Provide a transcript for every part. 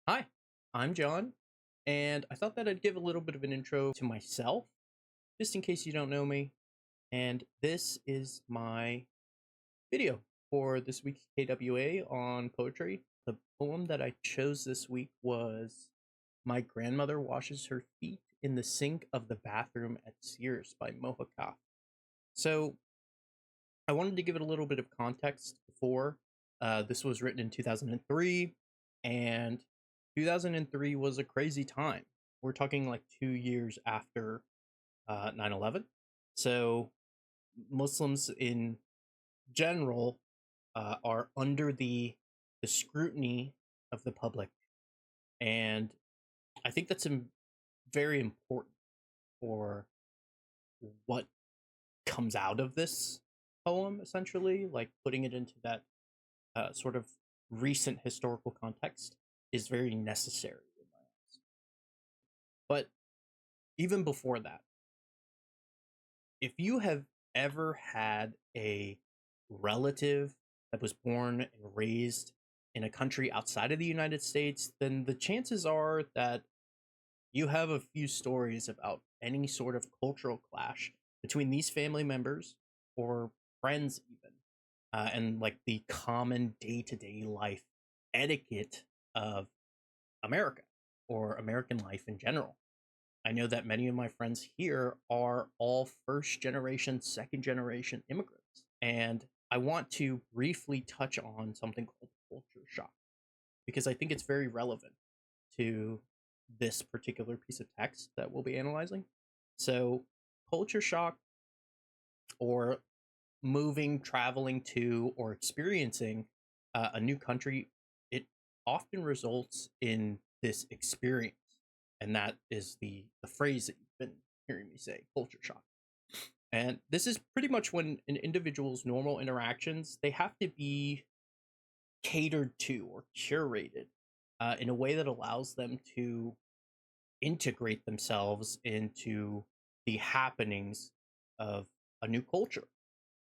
Hi, I'm John, and I thought that I'd give a little bit of an intro to myself, just in case you don't know me. And this is my video for this week's KWA on poetry. The poem that I chose this week was My Grandmother Washes Her Feet in the Sink of the Bathroom at Sears by Mohawk. So I wanted to give it a little bit of context before. This was written in 2003, and 2003 was a crazy time. We're talking like 2 years after 9/11. So Muslims in general are under the scrutiny of the public, and I think that's very important for what comes out of this poem. Essentially, like putting it into that sort of recent historical context is very necessary in my eyes. But even before that, if you have ever had a relative that was born and raised in a country outside of the United States, then the chances are that you have a few stories about any sort of cultural clash between these family members or friends, even, and like the common day to day life etiquette of America or American life in general. I know that many of my friends here are all first generation, second generation immigrants. And I want to briefly touch on something called culture shock because I think it's very relevant to this particular piece of text that we'll be analyzing. So, culture shock, or moving, traveling to, or experiencing a new country, it often results in this experience. And that is the phrase that you've been hearing me say, culture shock. And this is pretty much when an individual's normal interactions, they have to be catered to or curated in a way that allows them to integrate themselves into the happenings of a new culture,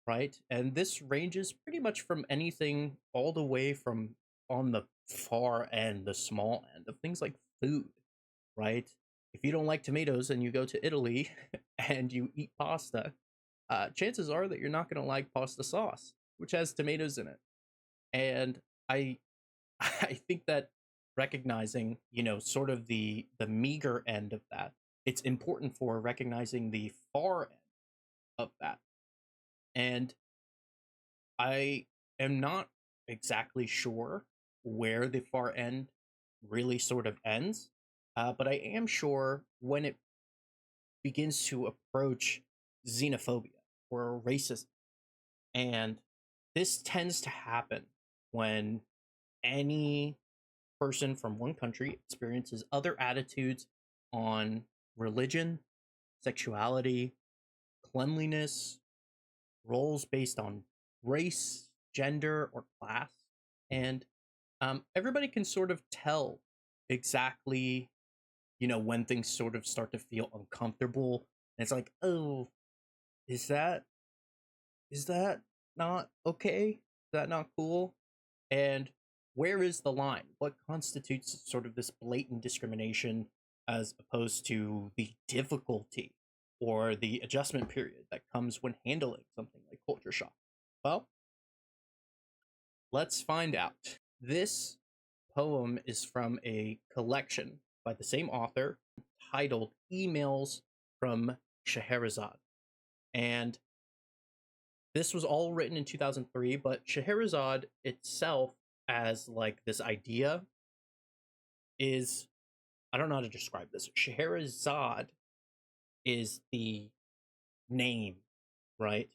right? And this ranges pretty much from anything all the way from on the far end, the small end of things like food, right? If you don't like tomatoes and you go to Italy and you eat pasta, chances are that you're not going to like pasta sauce, which has tomatoes in it. And I I think that recognizing, sort of the meager end of that, it's important for recognizing the far end of that. And I am not exactly sure where the far end really sort of ends, but I am sure when it begins to approach xenophobia or racism. And this tends to happen when any person from one country experiences other attitudes on religion, sexuality, cleanliness, roles based on race, gender, or class. And everybody can sort of tell exactly, when things sort of start to feel uncomfortable. And it's like, oh, is that is that not okay? Is that not cool? And where is the line? What constitutes sort of this blatant discrimination as opposed to the difficulty or the adjustment period that comes when handling something like culture shock? Well, let's find out. This poem is from a collection by the same author titled Emails from Scheherazade. And this was all written in 2003, but Scheherazade itself, as like this idea, is, I don't know how to describe this. Scheherazade is the name, right?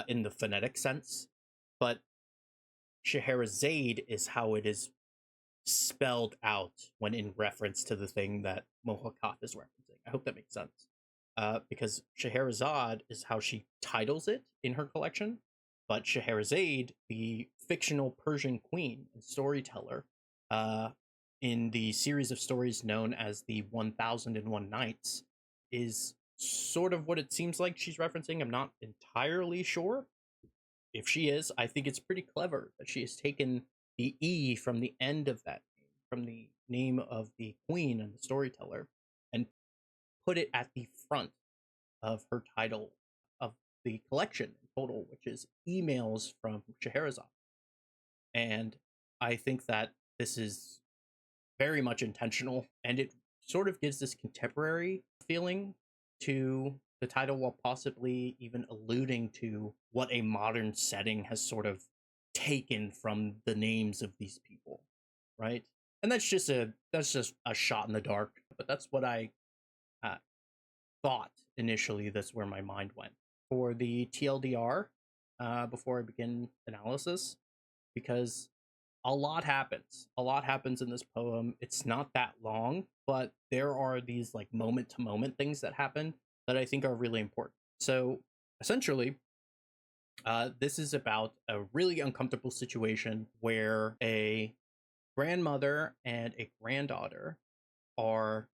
In the phonetic sense, but Scheherazade is how it is spelled out when in reference to the thing that Mohawk is referencing. I hope that makes sense. Because Scheherazade is how she titles it in her collection, but Scheherazade, the fictional Persian queen and storyteller, in the series of stories known as the 1001 Nights, is sort of what it seems like she's referencing. I'm not entirely sure. If she is, I think it's pretty clever that she has taken the E from the end of that name, from the name of the queen and the storyteller and put it at the front of her title of the collection in total, which is emails from Scheherazade. And I think that this is very much intentional, and it sort of gives this contemporary feeling to the title while possibly even alluding to what a modern setting has sort of taken from the names of these people, right? And that's just a shot in the dark, but that's what I uh, thought initially. That's where my mind went for the TLDR before I begin analysis, because a lot happens. A lot happens in this poem. It's not that long, but there are these like moment to moment things that happen that I think are really important. So essentially, this is about a really uncomfortable situation where a grandmother and a granddaughter are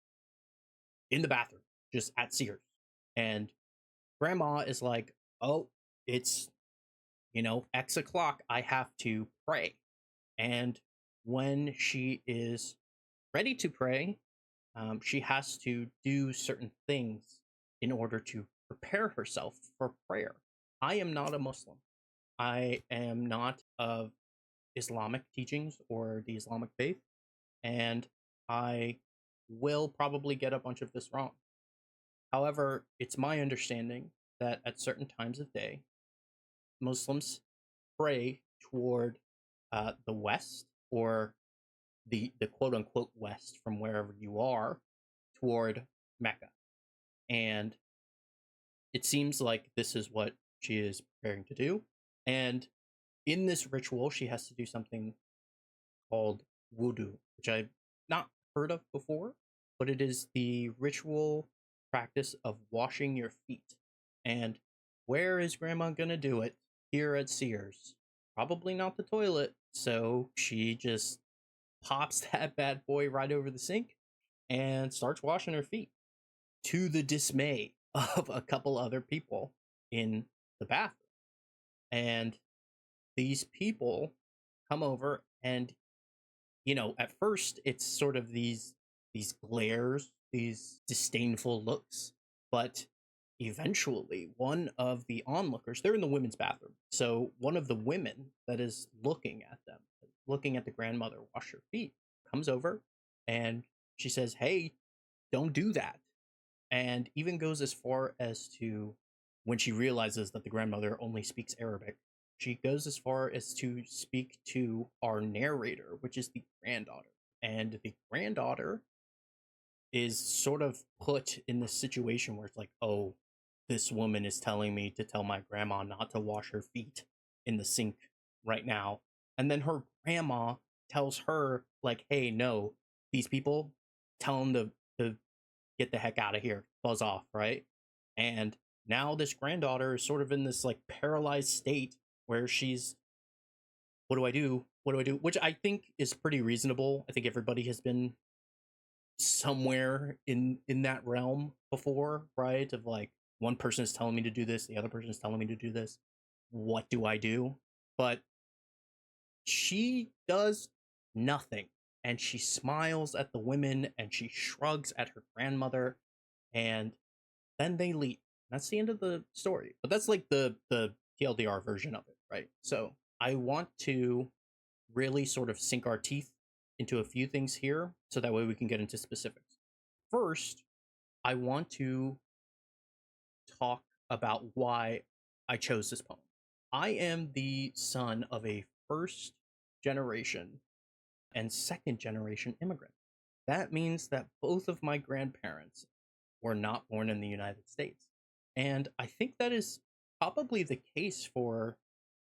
in the bathroom just at Sears. And grandma is like, oh, it's, X o'clock. I have to pray. And when she is ready to pray, she has to do certain things in order to prepare herself for prayer. I am not a Muslim. I am not of Islamic teachings or the Islamic faith, and I will probably get a bunch of this wrong. However, it's my understanding that at certain times of day, Muslims pray toward the West, or the quote unquote West from wherever you are, toward Mecca. And it seems like this is what she is preparing to do. And in this ritual, she has to do something called wudu, which I've not heard of before, but it is the ritual practice of washing your feet. And where is grandma going to do it? Here at Sears. Probably not the toilet. So she just pops that bad boy right over the sink and starts washing her feet, to the dismay of a couple other people in the bathroom. And these people come over, and at first it's sort of these glares, these disdainful looks, but eventually one of the onlookers, they're in the women's bathroom, so one of the women that is looking at them, looking at the grandmother wash her feet, comes over and she says, hey, don't do that. And even goes as far as to, when she realizes that the grandmother only speaks Arabic, she goes as far as to speak to our narrator, which is the granddaughter. And the granddaughter is sort of put in this situation where it's like, oh, this woman is telling me to tell my grandma not to wash her feet in the sink right now. And then her grandma tells her, like, hey, no, these people, tell them to get the heck out of here, buzz off, right? And now this granddaughter is sort of in this like paralyzed state where she's, what do I do? What do I do? Which I think is pretty reasonable. I think everybody has been somewhere in that realm before, right? Of like, one person is telling me to do this, the other person is telling me to do this. What do I do? But she does nothing. And she smiles at the women and she shrugs at her grandmother, and then they leave. That's the end of the story. But that's like the TLDR version of it, right? So I want to really sort of sink our teeth into a few things here so that way we can get into specifics. First, I want to talk about why I chose this poem. I am the son of a first generation and second generation immigrant. That means that both of my grandparents were not born in the United States. And I think that is probably the case for,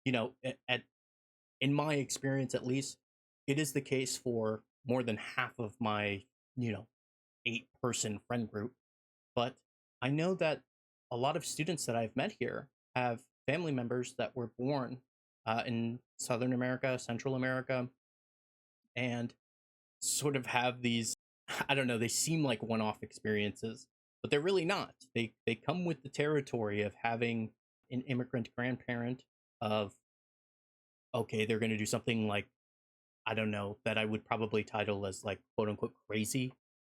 in my experience at least, it is the case for more than half of my, 8-person friend group. But I know that a lot of students that I've met here have family members that were born in Southern America, Central America, and sort of have these, I don't know, they seem like one-off experiences, but they're really not. They come with the territory of having an immigrant grandparent, of, okay, they're going to do something like, I don't know, that I would probably title as like quote unquote crazy,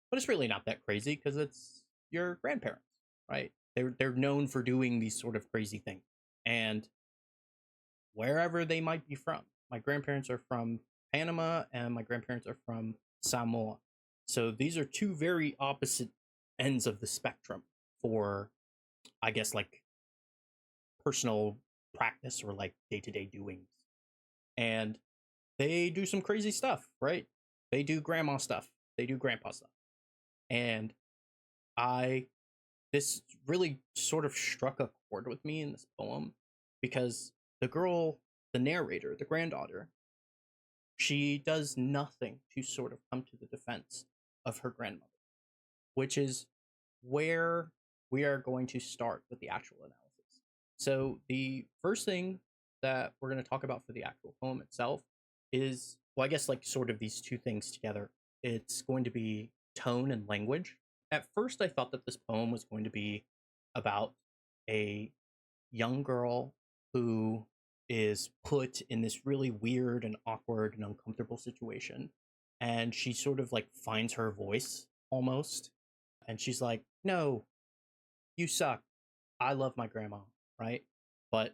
but it's really not that crazy because it's your grandparents, right? They're known for doing these sort of crazy things, and wherever they might be from. My grandparents are from Panama, and my grandparents are from Samoa. So these are two very opposite ends of the spectrum for, I guess, like personal practice or like day to day doings. And they do some crazy stuff, right? They do grandma stuff, they do grandpa stuff. And I, this really sort of struck a chord with me in this poem because the girl, the narrator, the granddaughter, she does nothing to sort of come to the defense of her grandmother, which is where we are going to start with the actual analysis. So, the first thing that we're going to talk about for the actual poem itself is, well, I guess like sort of these two things together. It's going to be tone and language. At first, I thought that this poem was going to be about a young girl who is put in this really weird and awkward and uncomfortable situation. And she sort of like finds her voice almost. And she's like, no, you suck. I love my grandma, right? But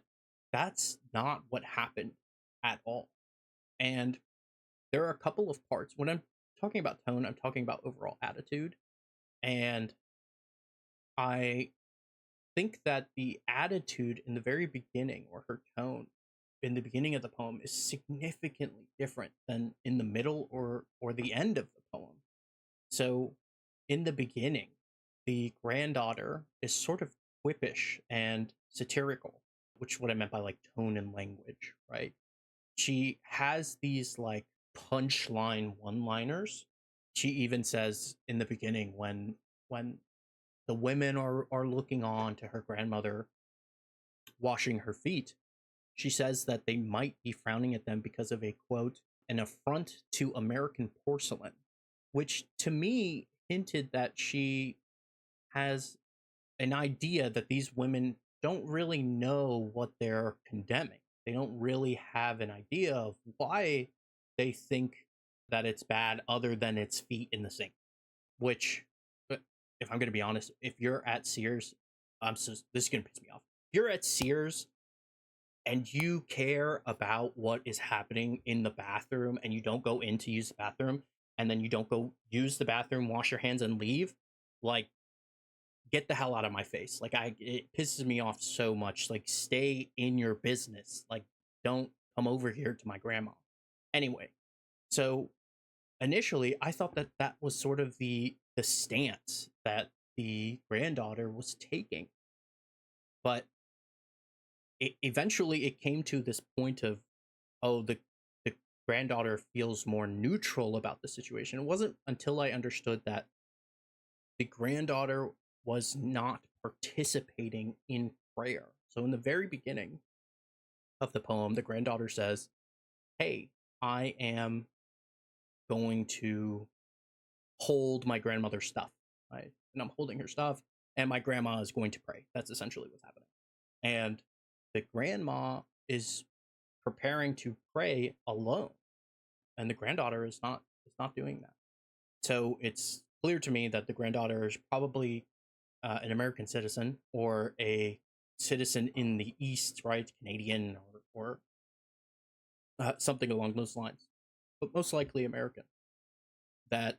that's not what happened at all. And there are a couple of parts. When I'm talking about tone, I'm talking about overall attitude. And I think that the attitude in the very beginning, or her tone in the beginning of the poem, is significantly different than in the middle or the end of the poem. So in the beginning, the granddaughter is sort of quippish and satirical, which is what I meant by like tone and language, right? She has these like punchline one-liners. She even says in the beginning, when the women are looking on to her grandmother washing her feet, she says that they might be frowning at them because of a quote, an affront to American porcelain, which to me hinted that she has an idea that these women don't really know what they're condemning. They don't really have an idea of why they think that it's bad other than its feet in the sink. Which, if I'm going to be honest, if you're at Sears, this is going to piss me off. If you're at Sears and you care about what is happening in the bathroom and you don't go in to use the bathroom and then you don't go use the bathroom, wash your hands and leave, like, get the hell out of my face. Like, it pisses me off so much. Like, stay in your business. Like, don't come over here to my grandma. Anyway, so initially I thought that that was sort of the stance that the granddaughter was taking. But eventually it came to this point of, oh, the granddaughter feels more neutral about the situation. It wasn't until I understood that the granddaughter was not participating in prayer. So in the very beginning of the poem, the granddaughter says, hey, I am going to hold my grandmother's stuff, right? And I'm holding her stuff, and my grandma is going to pray. That's essentially what's happening. And the grandma is preparing to pray alone, and the granddaughter is not doing that. So it's clear to me that the granddaughter is probably an American citizen or a citizen in the East, right? Canadian or something along those lines, but most likely American. That,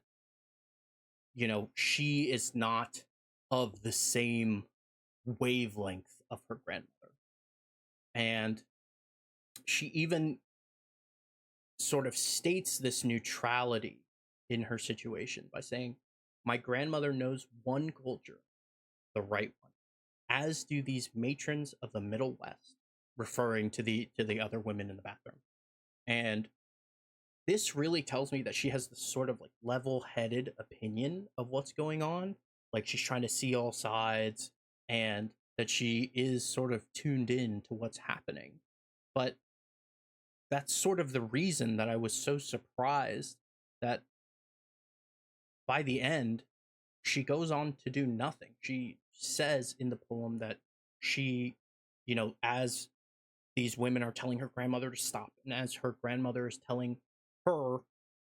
she is not of the same wavelength of her grandmother. And she even sort of states this neutrality in her situation by saying, my grandmother knows one culture, the right one, as do these matrons of the Middle West, referring to the other women in the bathroom. And this really tells me that she has this sort of like level-headed opinion of what's going on. Like, she's trying to see all sides, and that she is sort of tuned in to what's happening. But that's sort of the reason that I was so surprised that by the end, she goes on to do nothing. She says in the poem that she, as these women are telling her grandmother to stop, and as her grandmother is telling her,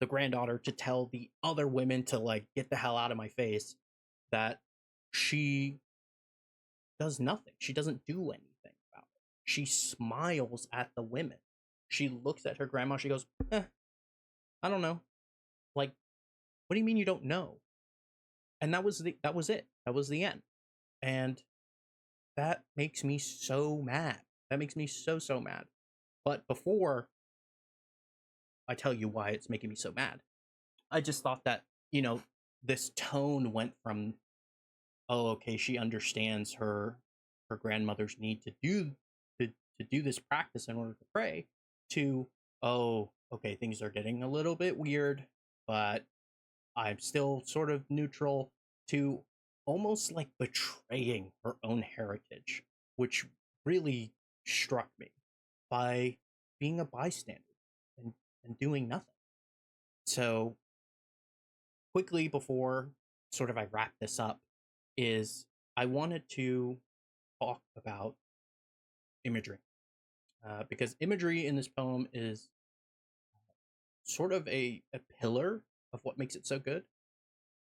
the granddaughter, to tell the other women to like get the hell out of my face, that she does nothing. She doesn't do anything about it. She smiles at the women. She looks at her grandma. She goes, I don't know. Like, what do you mean you don't know? And that was it. That was the end. And that makes me so mad. That makes me so mad. But before I tell you why it's making me so mad, I just thought that, this tone went from, oh, okay, she understands her grandmother's need to do this practice in order to pray, to, oh, okay, things are getting a little bit weird, but I'm still sort of neutral, to almost like betraying her own heritage, which really struck me, by being a bystander and, and doing nothing. So, quickly before sort of I wrap this up, is I wanted to talk about imagery. Because imagery in this poem is sort of a pillar of what makes it so good.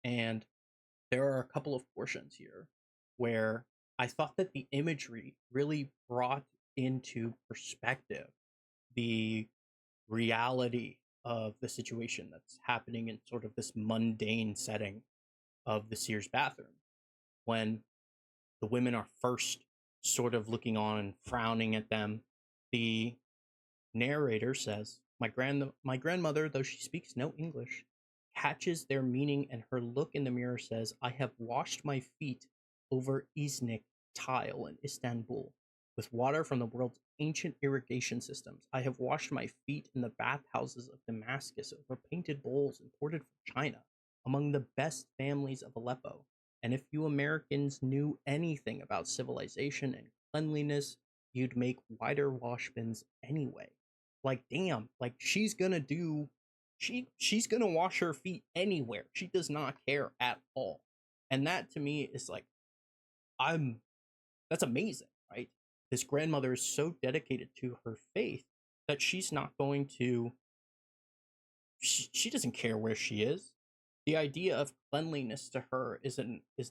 And there are a couple of portions here where I thought that the imagery really brought into perspective the reality of the situation that's happening in sort of this mundane setting of the Sears bathroom, when the women are first sort of looking on and frowning at them. The narrator says, my grandmother, though she speaks no English, catches their meaning, and her look in the mirror says, I have washed my feet over Iznik tile in Istanbul with water from the world's ancient irrigation systems. I have washed my feet in the bathhouses of Damascus over painted bowls imported from China, among the best families of Aleppo. And if you Americans knew anything about civilization and cleanliness, you'd make wider wash bins anyway. Like, damn, like she's gonna wash her feet anywhere. She does not care at all. And that to me is like, I'm that's amazing, right? This grandmother is so dedicated to her faith that she's not going to she doesn't care where she is. The idea of cleanliness to her is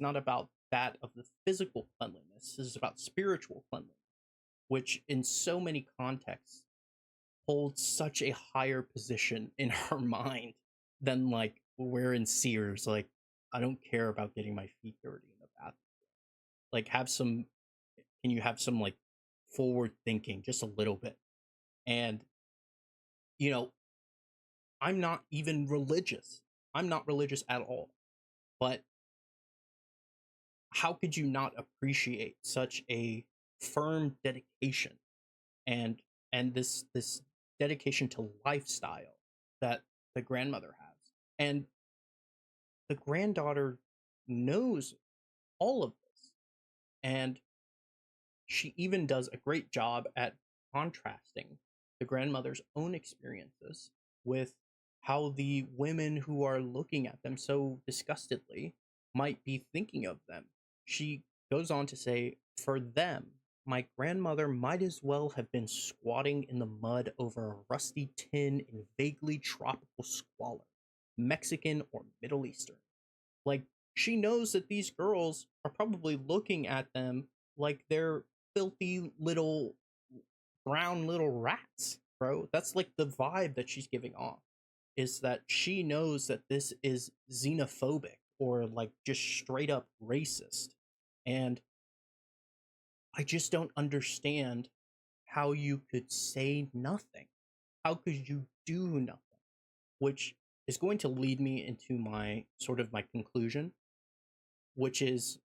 not about that of the physical cleanliness. This is about spiritual cleanliness, which in so many contexts holds such a higher position in her mind than like we're in Sears. Like, I don't care about getting my feet dirty in the bathroom. Like, can you have some like forward thinking just a little bit? And you know, I'm not even religious. I'm not religious at all. But how could you not appreciate such a firm dedication, and this dedication to lifestyle that the grandmother has? And the granddaughter knows all of this, and she even does a great job at contrasting the grandmother's own experiences with how the women who are looking at them so disgustedly might be thinking of them. She goes on to say, for them, my grandmother might as well have been squatting in the mud over a rusty tin in vaguely tropical squalor, Mexican or Middle Eastern. Like, she knows that these girls are probably looking at them like they're filthy little brown little rats, bro. That's like the vibe that she's giving off, is that she knows that this is xenophobic or like just straight up racist. And I just don't understand how you could say nothing. How could you do nothing? Which is going to lead me into my sort of my conclusion, which is,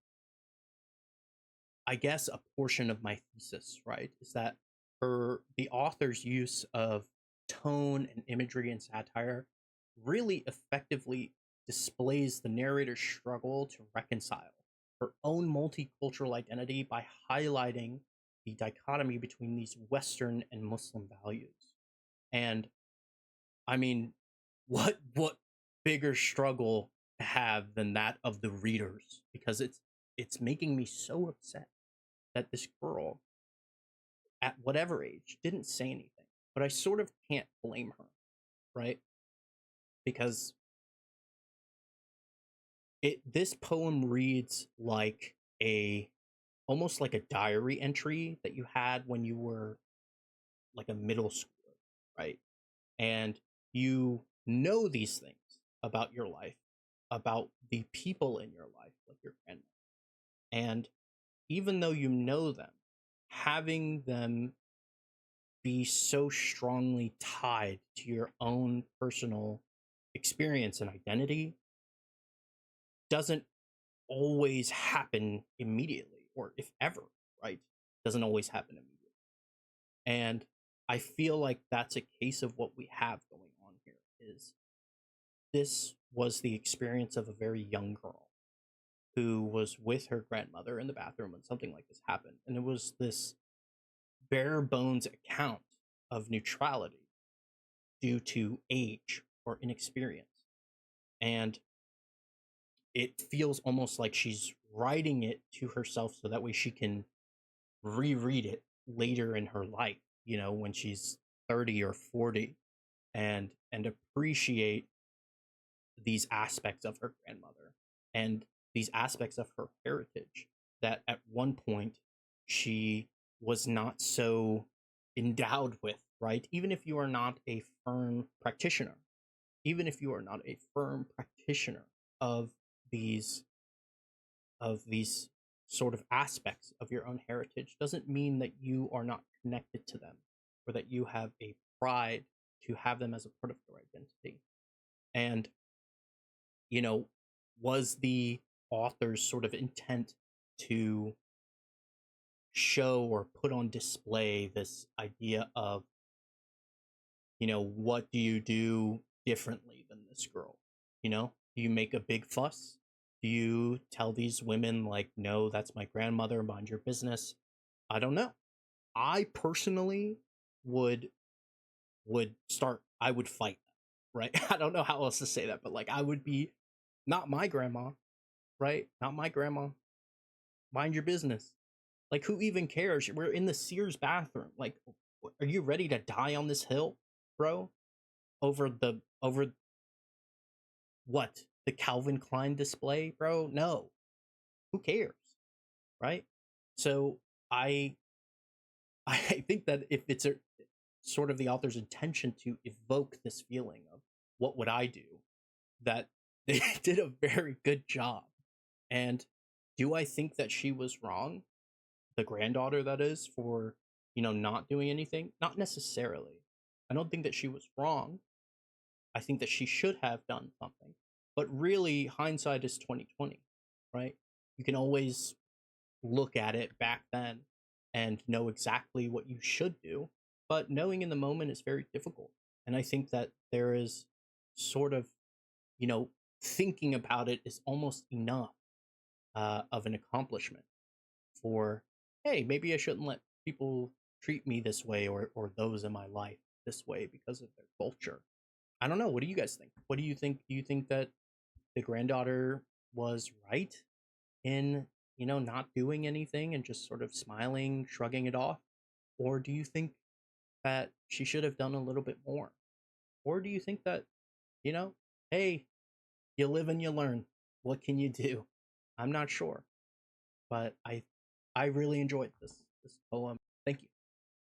I guess, a portion of my thesis, right? Is that the author's use of tone and imagery and satire really effectively displays the narrator's struggle to reconcile her own multicultural identity by highlighting the dichotomy between these Western and Muslim values. And I mean, what bigger struggle to have than that of the readers? Because it's making me so upset that this girl, at whatever age, didn't say anything. But I sort of can't blame her, right? because this poem reads like a almost like a diary entry that you had when you were like a middle schooler, right? And you know these things about your life, about the people in your life, like your grandmother. And even though you know them, having them be so strongly tied to your own personal experience and identity doesn't always happen immediately, or if ever, right? Doesn't always happen immediately. And I feel like that's a case of what we have going on here is this was the experience of a very young girl who was with her grandmother in the bathroom when something like this happened. And it was this bare bones account of neutrality due to age or inexperience. And it feels almost like she's writing it to herself so that way she can reread it later in her life, you know, when she's 30 or 40 and appreciate these aspects of her grandmother and these aspects of her heritage that at one point she was not so endowed with, right? Even if you are not a firm practitioner, even if you are not a firm practitioner of these these sort of aspects of your own heritage doesn't mean that you are not connected to them or that you have a pride to have them as a part of your identity. And you know, was the author's sort of intent to show or put on display this idea of, you know, what do you do differently than this girl? You know, do you make a big fuss? Do you tell these women, like, no, that's my grandmother, mind your business? I don't know. I personally would I would fight them, right? I don't know how else to say that, but like I would be not my grandma, right? Not my grandma. Mind your business. Like, who even cares? We're in the Sears bathroom. Like, are you ready to die on this hill, bro? Over what? The Calvin Klein display, bro? No. Who cares, right? So I I think that if it's a sort of the author's intention to evoke this feeling of what would I do, that they did a very good job. And do I think that she was wrong? The granddaughter, that is, for, you know, not doing anything? Not necessarily. I don't think that she was wrong. I think that she should have done something. But really, hindsight is 2020, right? You can always look at it back then and know exactly what you should do, but knowing in the moment is very difficult. And I think that there is sort of, you know, thinking about it is almost enough of an accomplishment for, hey, maybe I shouldn't let people treat me this way or those in my life this way because of their culture. I don't know. What do you guys think? What do you think? Do you think that the granddaughter was right in, you know, not doing anything and just sort of smiling, shrugging it off? Or do you think that she should have done a little bit more? Or do you think that, you know, hey, you live and you learn. What can you do? I'm not sure. But I really enjoyed this poem.